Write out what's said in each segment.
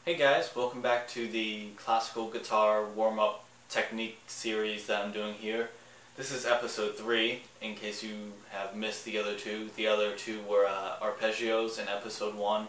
Hey guys, welcome back to the classical guitar warm-up technique series that I'm doing here. This is episode 3, in case you have missed the other two. The other two were arpeggios in episode 1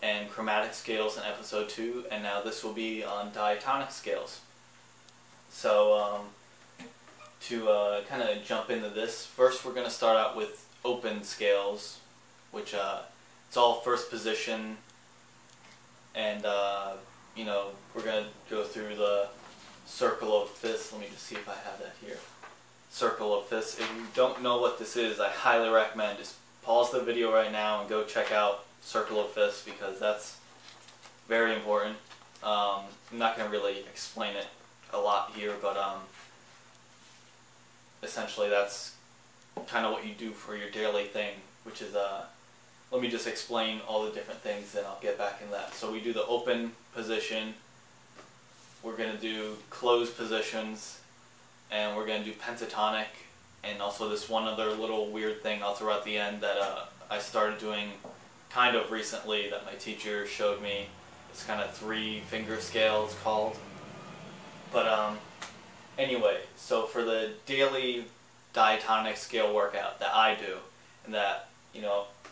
and chromatic scales in episode 2, and now this will be on diatonic scales. So to kind of jump into this, first we're going to start out with open scales, which it's all first position. And, we're going to go through the circle of fifths. Let me just see if I have that here. Circle of fifths. If you don't know what this is, I highly recommend just pause the video right now and go check out circle of fifths, because that's very important. I'm not going to really explain it a lot here, but essentially that's kind of what you do for your daily thing, which is let me just explain all the different things, then I'll get back in that. So we do the open position, we're going to do closed positions, and we're going to do pentatonic, and also this one other little weird thing I'll throw at the end that I started doing kind of recently that my teacher showed me. It's kind of 3-finger scale, it's called. But anyway, so for the daily diatonic scale workout that I do, and that,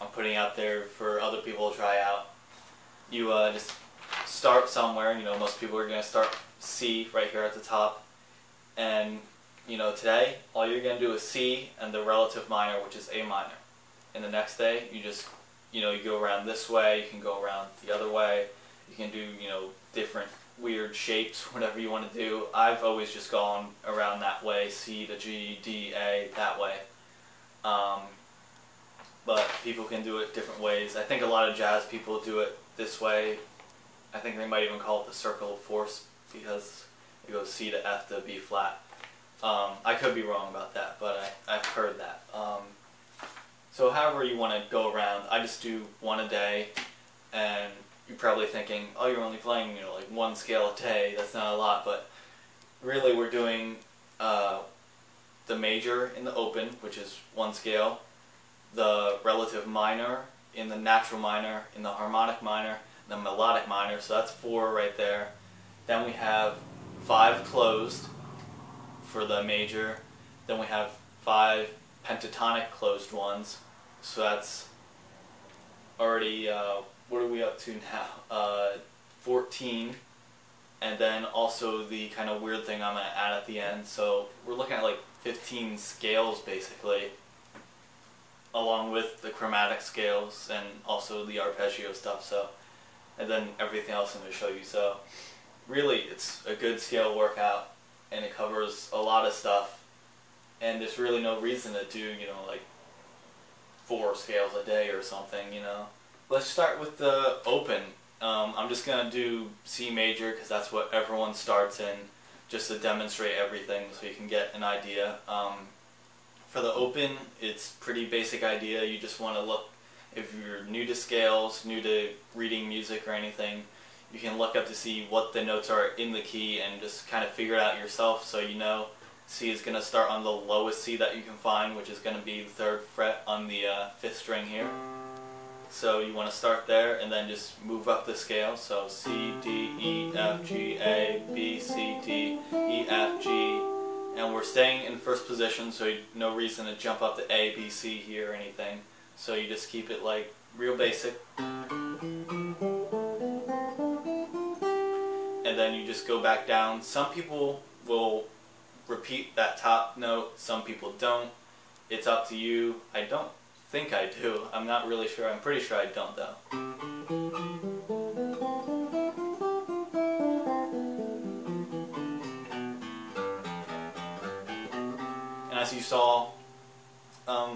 I'm putting out there for other people to try out, you just start somewhere. Most people are going to start C right here at the top, and today all you're going to do is C and the relative minor, which is A minor. And the next day you just you go around this way, you can go around the other way, you can do different weird shapes, whatever you want to do. I've always just gone around that way, C to G, D, A, that way. But people can do it different ways. I think a lot of jazz people do it this way. I think they might even call it the circle of fourths, because it goes C to F to B flat. I could be wrong about that, but I've heard that. So however you want to go around, I just do one a day, and you're probably thinking, oh, you're only playing like one scale a day, that's not a lot, but really we're doing the major in the open, which is one scale, the relative minor in the natural minor, in the harmonic minor, the melodic minor, so that's 4 right there. Then we have 5 closed for the major, then we have 5 pentatonic closed ones, so that's already, what are we up to now? 14, and then also the kind of weird thing I'm going to add at the end, so we're looking at like 15 scales basically, along with the chromatic scales and also the arpeggio stuff, and then everything else I'm going to show you. So really it's a good scale workout, and it covers a lot of stuff, and there's really no reason to do like 4 scales a day or something. Let's start with the open. I'm just going to do C major because that's what everyone starts in, just to demonstrate everything so you can get an idea. For the open, it's pretty basic idea. You just want to look, if you're new to scales, new to reading music or anything, you can look up to see what the notes are in the key and just kind of figure it out yourself. So C is going to start on the lowest C that you can find, which is going to be the 3rd fret on the 5th string here. So you want to start there and then just move up the scale. So C, D, E, F, G, A, B, C, D, E, F, G. And we're staying in first position, so no reason to jump up to A, B, C here or anything. So you just keep it like real basic. And then you just go back down. Some people will repeat that top note, some people don't. It's up to you. I don't think I do. I'm not really sure. I'm pretty sure I don't though. As you saw,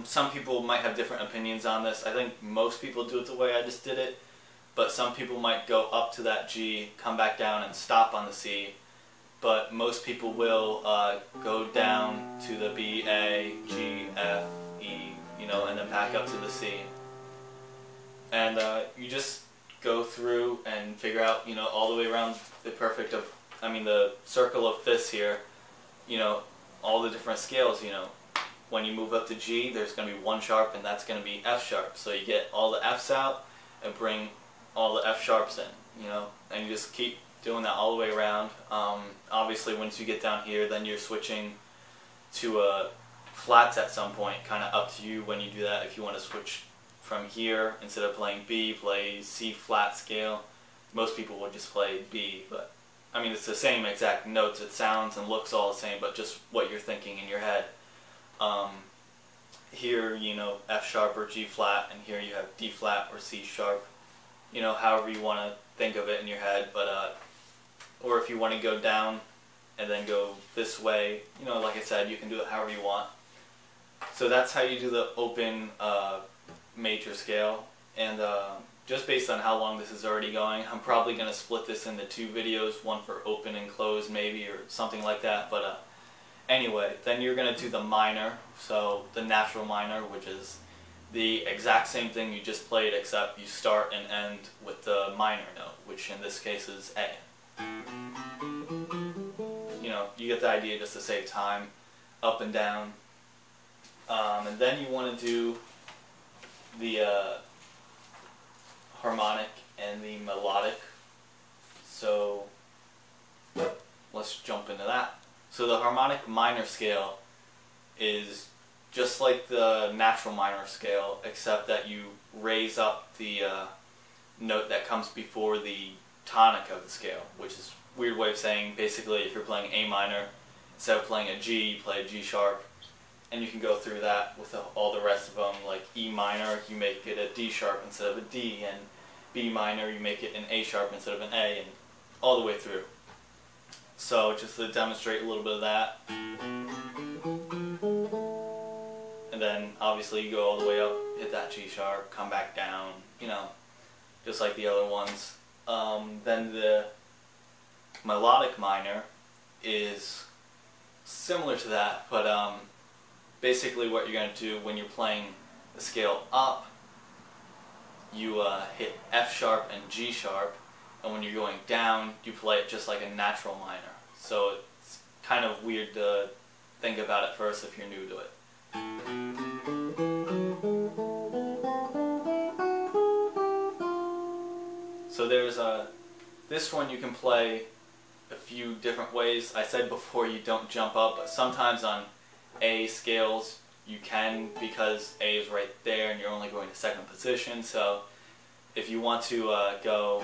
some people might have different opinions on this. I think most people do it the way I just did it, but some people might go up to that G, come back down and stop on the C, but most people will go down to the B, A, G, F, E, and then back up to the C. And you just go through and figure out, all the way around the circle of fifths here, all the different scales. When you move up to G, there's going to be 1 sharp, and that's going to be F sharp. So you get all the Fs out and bring all the F sharps in. you know, and you just keep doing that all the way around. Obviously, once you get down here, then you're switching to flats at some point. Kind of up to you when you do that. If you want to switch from here, instead of playing B, play C flat scale. Most people would just play B, but I mean, it's the same exact notes. It sounds and looks all the same, but just what you're thinking in your head. Here, you know, F sharp or G flat, and here you have D flat or C sharp. You know, however you want to think of it in your head, but or if you want to go down and then go this way, you know, like I said, you can do it however you want. So that's how you do the open major scale, and just based on how long this is already going, I'm probably going to split this into 2 videos, one for open and closed maybe, or something like that, but anyway, then you're going to do the minor, so the natural minor, which is the exact same thing you just played, except you start and end with the minor note, which in this case is A. You know, you get the idea, just to save time, up and down. And then you want to do the harmonic and the melodic. So let's jump into that. So the harmonic minor scale is just like the natural minor scale, except that you raise up the note that comes before the tonic of the scale, which is a weird way of saying basically if you're playing A minor, instead of playing a G, you play a G sharp, and you can go through that with all the rest of them. Like E minor, you make it a D sharp instead of a D, and B minor, you make it an A sharp instead of an A, and all the way through. So just to demonstrate a little bit of that. And then obviously you go all the way up, hit that G sharp, come back down, you know, just like the other ones. Then the melodic minor is similar to that, but basically what you're going to do when you're playing the scale up, you hit F sharp and G sharp, and when you're going down, you play it just like a natural minor. So it's kind of weird to think about at first if you're new to it. So there's this one you can play a few different ways. I said before you don't jump up, but sometimes on A scales you can, because A is right there and you're only going to second position. So if you want to go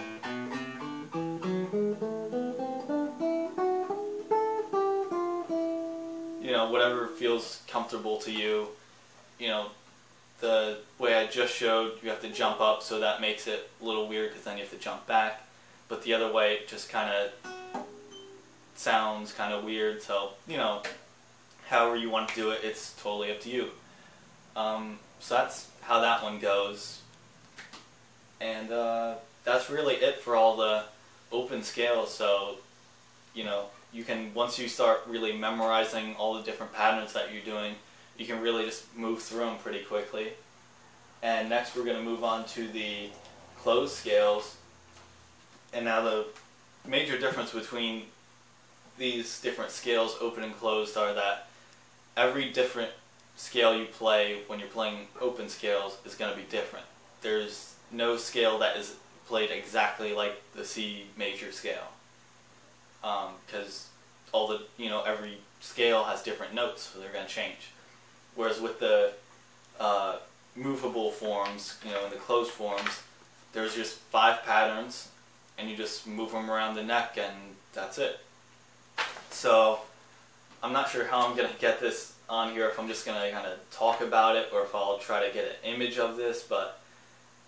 you know, whatever feels comfortable to you. You know, the way I just showed, you have to jump up, so that makes it a little weird because then you have to jump back. But the other way, it just kind of sounds kind of weird. So, you know, however you want to do it, it's totally up to you. So that's how that one goes. And that's really it for all the open scales. So, you know, you can, once you start really memorizing all the different patterns that you're doing, you can really just move through them pretty quickly. And next we're going to move on to the closed scales. And now the major difference between these different scales, open and closed, are that every different scale you play when you're playing open scales is going to be different. There's no scale that is played exactly like the C major scale. Because all the, you know, every scale has different notes, so they're going to change. Whereas with the movable forms, you know, in the closed forms, there's just 5 patterns, and you just move them around the neck, and that's it. So I'm not sure how I'm going to get this on here, if I'm just going to kind of talk about it, or if I'll try to get an image of this, but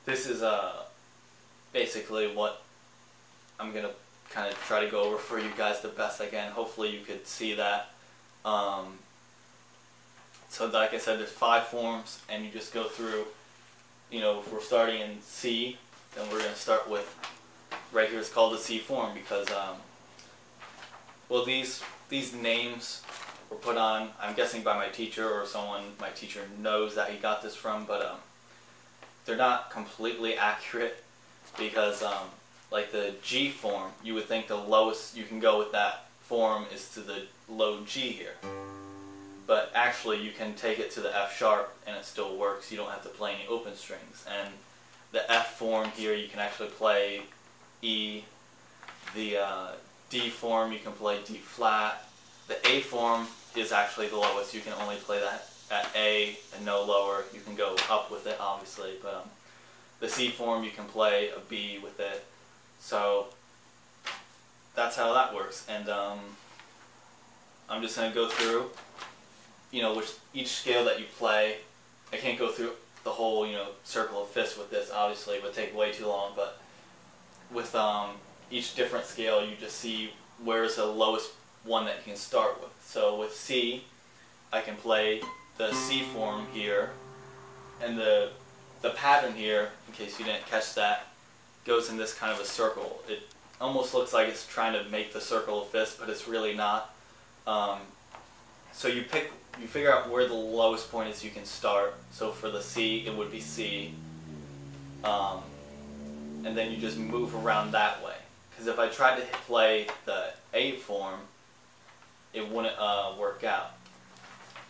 this is basically what I'm going to kind of try to go over for you guys the best I can. Hopefully you could see that. So like I said, there's 5 forms, and you just go through, you know, if we're starting in C, then we're going to start with, right here it's called the C form because, well, these names were put on, I'm guessing by my teacher, or someone my teacher knows that he got this from, but they're not completely accurate because, like the G form, you would think the lowest you can go with that form is to the low G here. But actually you can take it to the F sharp and it still works. You don't have to play any open strings. And the F form here you can actually play E. The D form, you can play D flat. The A form is actually the lowest. You can only play that at A and no lower. You can go up with it, obviously, but the C form, you can play a B with it. So that's how that works. And I'm just going to go through, which each scale that you play. I can't go through the whole, circle of fifths with this, obviously. It would take way too long, but with each different scale, you just see where's the lowest one that you can start with. So with C, I can play the C form here, and the pattern here, in case you didn't catch that, goes in this kind of a circle. It almost looks like it's trying to make the circle of fifths, but it's really not. So you figure out where the lowest point is you can start. So for the C, it would be C, and then you just move around that way. Because if I tried to play the A form, it wouldn't work out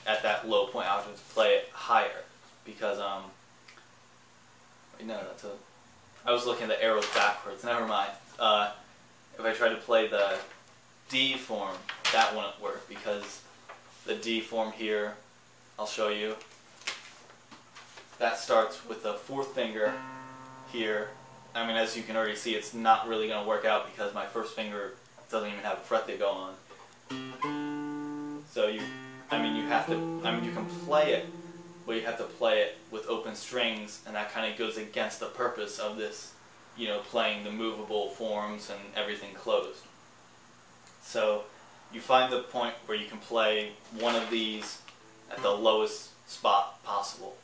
at that low point. I would have to play it higher because no, I was looking at the arrows backwards. Never mind. If I tried to play the D form, that wouldn't work because the D form here, I'll show you. That starts with the fourth finger here. I mean, as you can already see, it's not really going to work out because my first finger doesn't even have a fret to go on. So you can play it, but you have to play it with open strings, and that kind of goes against the purpose of this, playing the movable forms and everything closed. So you find the point where you can play one of these at the lowest spot possible.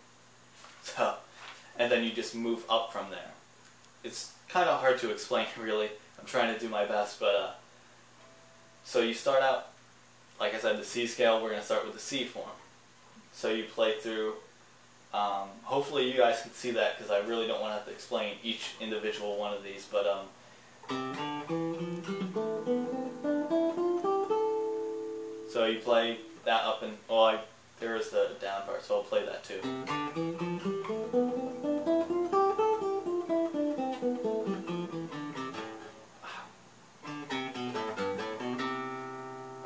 So, and then you just move up from there. It's kind of hard to explain, really. I'm trying to do my best, but so you start out, like I said, the C scale. We're going to start with the C form. So you play through. Hopefully you guys can see that because I really don't want to have to explain each individual one of these. But so you play that up and there is the down part, so I'll play that too.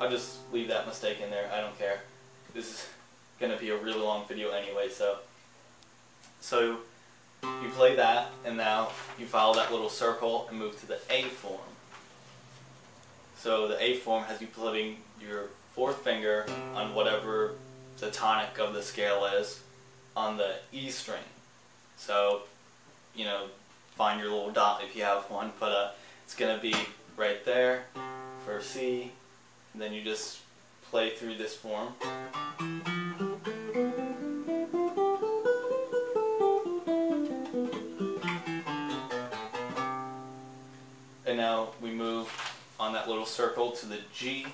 I'll just leave that mistake in there. I don't care. This is going to be a really long video anyway, so you play that, and now you follow that little circle and move to the A form. So the A form has you putting your fourth finger on whatever the tonic of the scale is on the E string. So, find your little dot if you have one, but it's going to be right there for C, and then you just play through this form. And now we move on that little circle to the G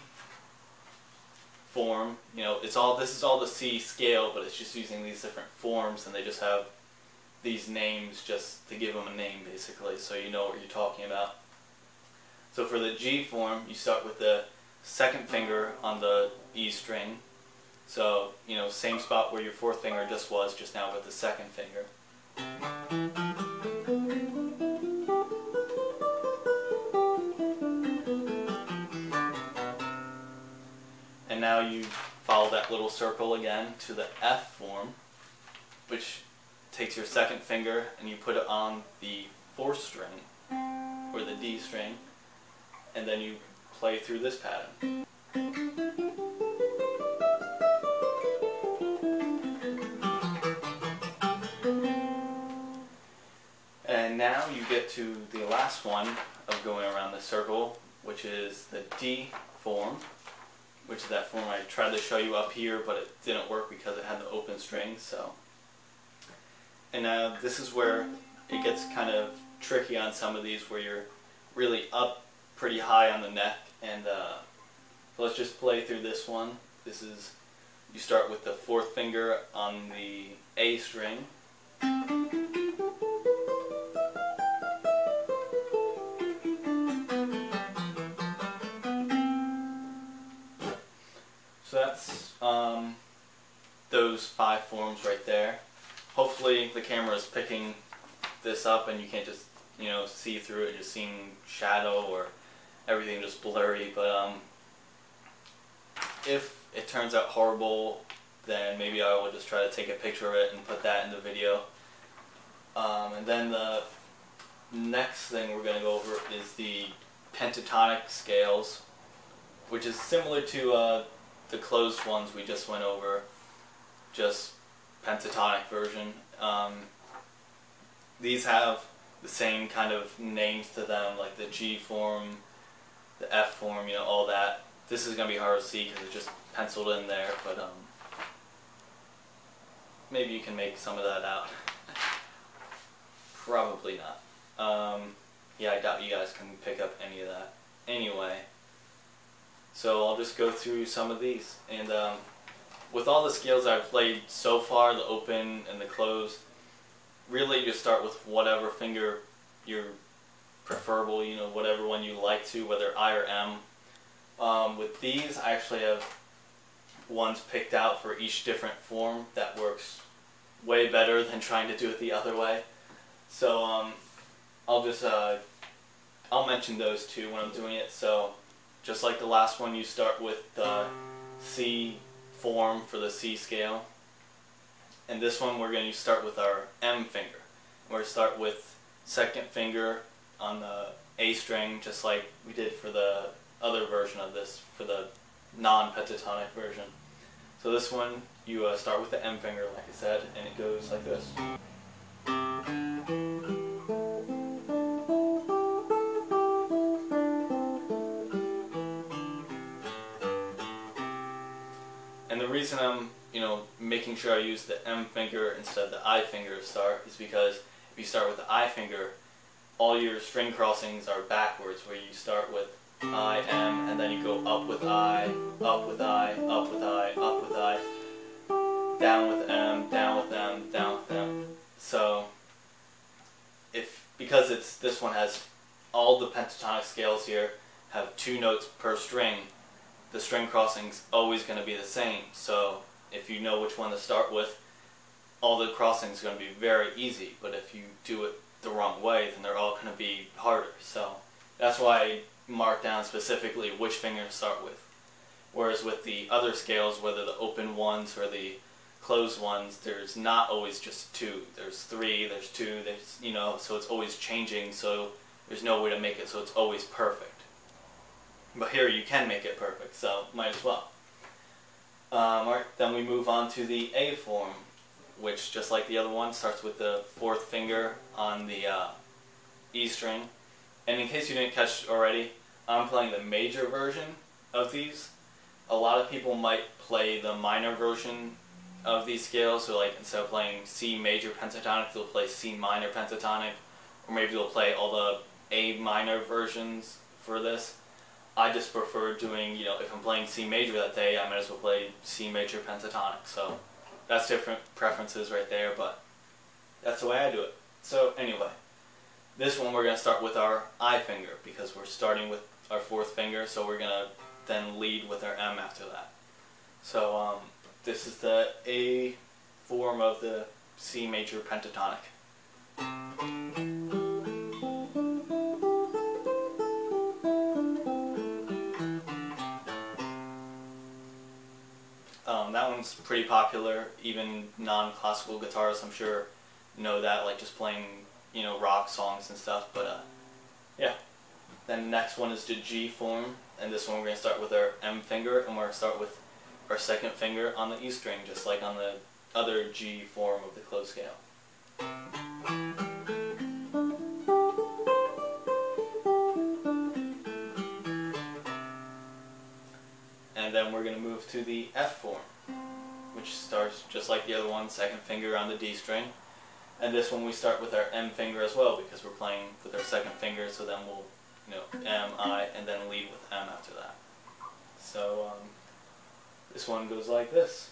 form. This is all the C scale, but it's just using these different forms, and they just have these names just to give them a name, basically, so you know what you're talking about. So for the G form, you start with the second finger on the E string. So, same spot where your fourth finger just was, just now with the second finger. And now you follow that little circle again to the F form, which takes your second finger and you put it on the fourth string, or the D string, and then you play through this pattern. And now you get to the last one of going around the circle, which is the D form, which is that form I tried to show you up here, but it didn't work because it had the open strings. So, and now this is where it gets kind of tricky on some of these, where you're really up pretty high on the neck. And so let's just play through this one. This is, you start with the fourth finger on the A string. So that's those 5 forms right there. Hopefully the camera is picking this up and you can't just, see through it, just seeing shadow or everything just blurry. But if it turns out horrible, then maybe I will just try to take a picture of it and put that in the video. And then the next thing we're going to go over is the Pentatonic Scales, which is similar to the closed ones we just went over, just pentatonic version. These have the same kind of names to them, like the G form, the F form, all that. This is going to be hard to see because it's just penciled in there, but maybe you can make some of that out. Probably not. Yeah, I doubt you guys can pick up any of that. Anyway, so I'll just go through some of these. And with all the scales I've played so far, the open and the closed, really just start with whatever finger you're preferable, whatever one you like to, whether I or M. With these, I actually have ones picked out for each different form that works way better than trying to do it the other way. So I'll mention those two when I'm doing it. So just like the last one, you start with the C form for the C scale. And this one we're going to start with our M finger. We're going to start with second finger on the A string, just like we did for the other version of this, for the non-pentatonic version. So this one, you start with the M finger, like I said, and it goes like this. And the reason I'm, making sure I use the M finger instead of the I finger to start is because if you start with the I finger, all your string crossings are backwards, where you start with I, M, and then you go up with I, up with I, up with I, up with I, down with M, down with M, down with M. So, because this one has all the pentatonic scales here have 2 notes per string, the string crossing's always going to be the same. So if you know which one to start with, all the crossings are going to be very easy. But if you do it the wrong way, then they're all going to be harder. So that's why I mark down specifically which finger to start with. Whereas with the other scales, whether the open ones or the closed ones, there's not always just 2. There's 3, there's 2, there's, so it's always changing, so there's no way to make it so it's always perfect. But here you can make it perfect, so might as well. Alright, then we move on to the A form, which, just like the other one, starts with the 4th finger on the E string. And in case you didn't catch already, I'm playing the major version of these. A lot of people might play the minor version of these scales, so like instead of playing C major pentatonic, they'll play C minor pentatonic, or maybe they'll play all the A minor versions for this. I just prefer doing, if I'm playing C major that day, I might as well play C major pentatonic. So that's different preferences right there, but that's the way I do it. So anyway, this one we're going to start with our I finger, because we're starting with our 4th finger, so we're going to then lead with our M after that. So this is the A form of the C major pentatonic. That one's pretty popular. Even non-classical guitarists, I'm sure, know that, like just playing, rock songs and stuff. But yeah. Then the next one is the G form, and this one we're going to start with our M finger, and we're going to start with our 2nd finger on the E string, just like on the other G form of the closed scale. And then we're going to move to the F form, which starts just like the other one, 2nd finger on the D string. And this one we start with our M finger as well, because we're playing with our 2nd finger, so then we'll, M, I, and then lead with M after that. So this one goes like this.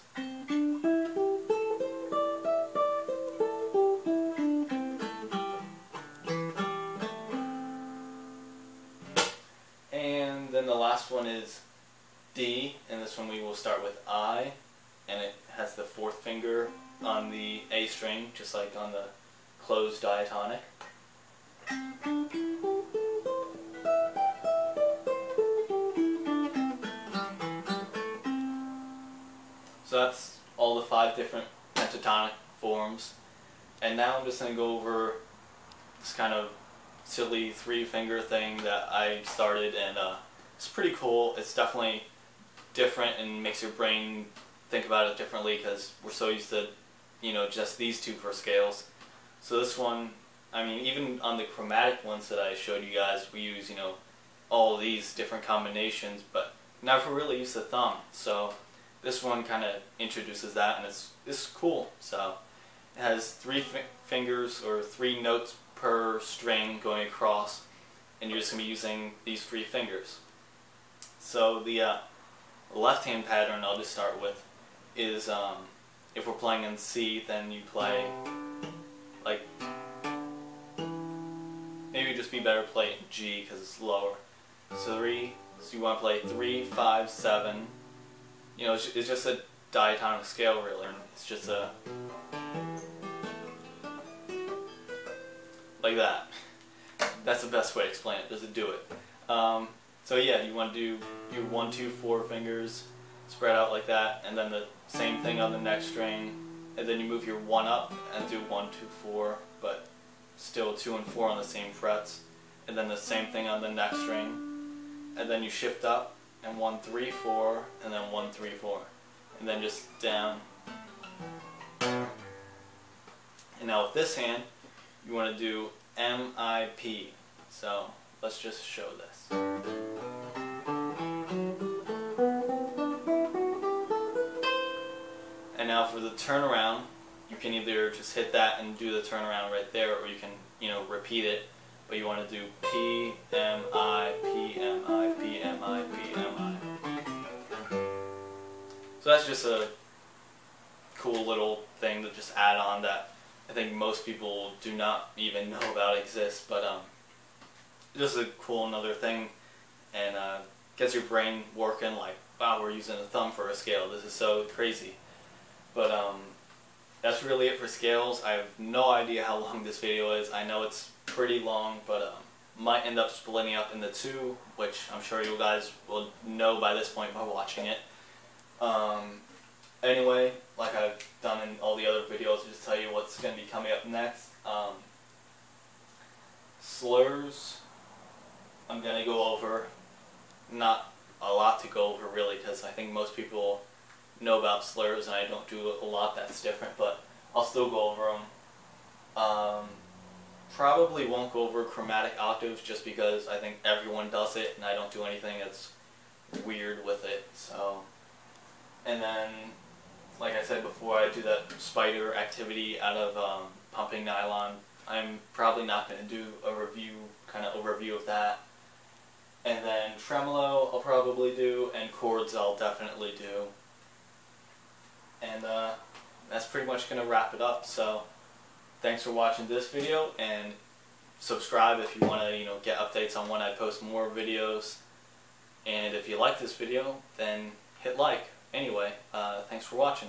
And then the last one is D, and this one we will start with I, and it has the 4th finger on the A string, just like on the closed diatonic. So that's all the 5 different pentatonic forms. And now I'm just going to go over this kind of silly 3-finger thing that I started, and it's pretty cool. It's definitely different and makes your brain think about it differently because we're so used to, you know, just these 2 for scales. So this one, I mean, even on the chromatic ones that I showed you guys, we use, you know, all of these different combinations, but never really use the thumb. So this one kind of introduces that, and it's cool. So it has 3 fingers or 3 notes per string going across, and you're just going to be using these 3 fingers. So the left-hand pattern I'll just start with is if we're playing in C, then you play like, maybe it'd just be better to play in G because it's lower. So you want to play 3, 5, 7. You know, it's just a diatonic scale really. It's just a like that. That's the best way to explain it. Just do it. So yeah, you want to do your 1, 2, 4 fingers spread out like that, and then the same thing on the next string, and then you move your 1 up and do 1, 2, 4, but still 2 and 4 on the same frets, and then the same thing on the next string, and then you shift up and 1, 3, 4, and then 1, 3, 4, and then just down. And now with this hand, you want to do M-I-P. So let's just show this. And now for the turnaround, you can either just hit that and do the turnaround right there, or you can, you know, repeat it. But you want to do P, M, I, P, M, I, P, M, I, P, M, I. So that's just a cool little thing to just add on that I think most people do not even know about exists, but just a cool another thing, and gets your brain working like, wow, we're using a thumb for a scale. This is so crazy. But that's really it for scales. I have no idea how long this video is. I know it's pretty long, but might end up splitting up into 2, which I'm sure you guys will know by this point by watching it. Anyway, like I've done in all the other videos, just tell you what's going to be coming up next. Slurs, I'm going to go over. Not a lot to go over really, because I think most people know about slurs and I don't do a lot that's different, but I'll still go over them. Probably won't go over chromatic octaves just because I think everyone does it and I don't do anything that's weird with it. So, and then, like I said before, I do that spider activity out of pumping nylon. I'm probably not going to do a overview of that. And then tremolo I'll probably do, and chords I'll definitely do. And that's pretty much going to wrap it up. So thanks for watching this video, and subscribe if you want to, you know, get updates on when I post more videos. And if you like this video, then hit like. Anyway, thanks for watching.